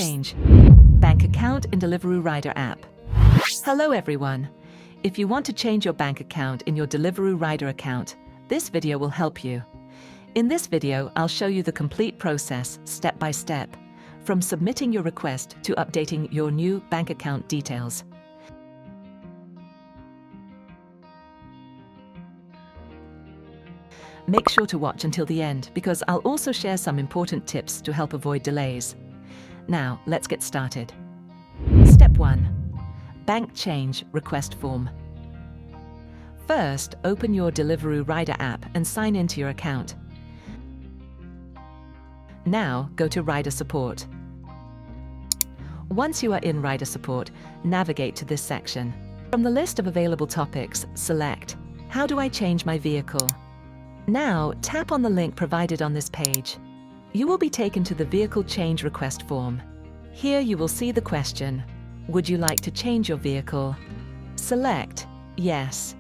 change. Bank account in Deliveroo Rider app. Hello everyone. If you want to change your bank account in your Deliveroo Rider account, this video will help you. In this video, I'll show you the complete process, step by step, from submitting your request to updating your new bank account details. Make sure to watch until the end because I'll also share some important tips to help avoid delays. Now, let's get started. Step 1. Bank Change Request Form. First, open your Deliveroo Rider app and sign into your account. Now, go to Rider Support. Once you are in Rider Support, navigate to this section. From the list of available topics, select How do I change my vehicle? Now, tap on the link provided on this page. You will be taken to the Vehicle Change Request form. Here you will see the question, would you like to change your vehicle? Select Yes.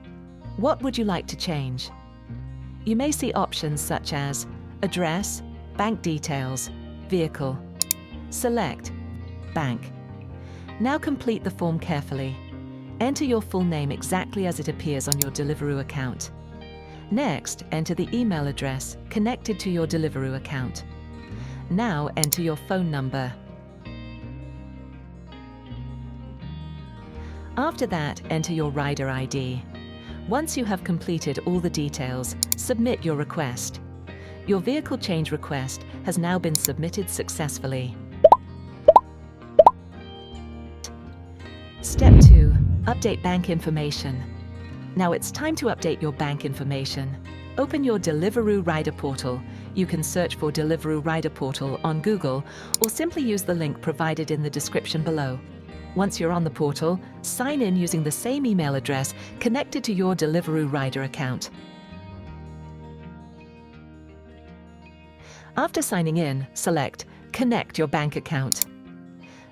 What would you like to change? You may see options such as Address, Bank Details, Vehicle. Select Bank. Now complete the form carefully. Enter your full name exactly as it appears on your Deliveroo account. Next, enter the email address connected to your Deliveroo account. Now enter your phone number. After that, enter your rider ID. Once you have completed all the details, submit your request. Your vehicle change request has now been submitted successfully. Step 2. Update bank information. Now it's time to update your bank information. Open your Deliveroo Rider Portal. You can search for Deliveroo Rider Portal on Google or simply use the link provided in the description below. Once you're on the portal, sign in using the same email address connected to your Deliveroo Rider account. After signing in, select Connect your bank account.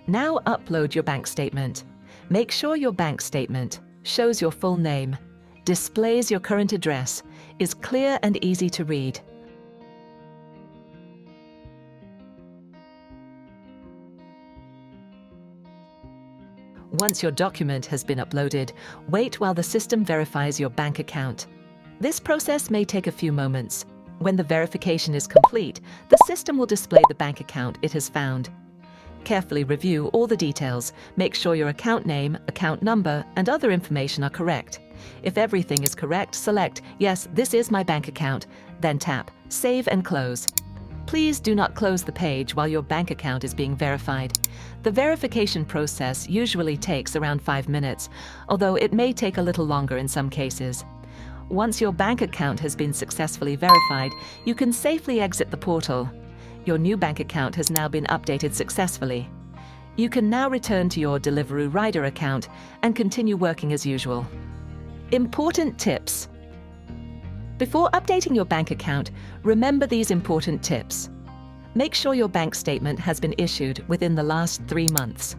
Now upload your bank statement. Make sure your bank statement shows your full name, displays your current address, is clear and easy to read. Once your document has been uploaded, wait while the system verifies your bank account. This process may take a few moments. When the verification is complete, the system will display the bank account it has found. Carefully review all the details. Make sure your account name, account number, and other information are correct. If everything is correct, select Yes, this is my bank account, then tap Save and Close. Please do not close the page while your bank account is being verified. The verification process usually takes around 5 minutes, although it may take a little longer in some cases. Once your bank account has been successfully verified, you can safely exit the portal. Your new bank account has now been updated successfully. You can now return to your Deliveroo Rider account and continue working as usual. Important tips. Before updating your bank account, remember these important tips. Make sure your bank statement has been issued within the last 3 months.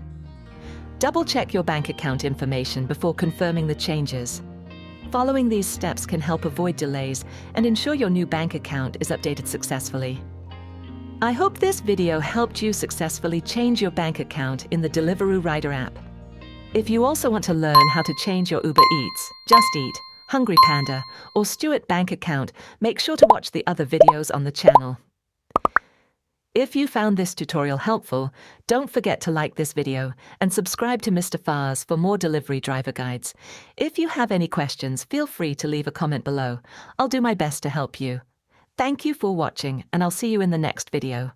Double-check your bank account information before confirming the changes. Following these steps can help avoid delays and ensure your new bank account is updated successfully. I hope this video helped you successfully change your bank account in the Deliveroo Rider app. If you also want to learn how to change your Uber Eats, Just Eat, Hungry Panda, or Stewart bank account, make sure to watch the other videos on the channel. If you found this tutorial helpful, don't forget to like this video and subscribe to Mr. Fars for more delivery driver guides. If you have any questions, feel free to leave a comment below. I'll do my best to help you. Thank you for watching, and I'll see you in the next video.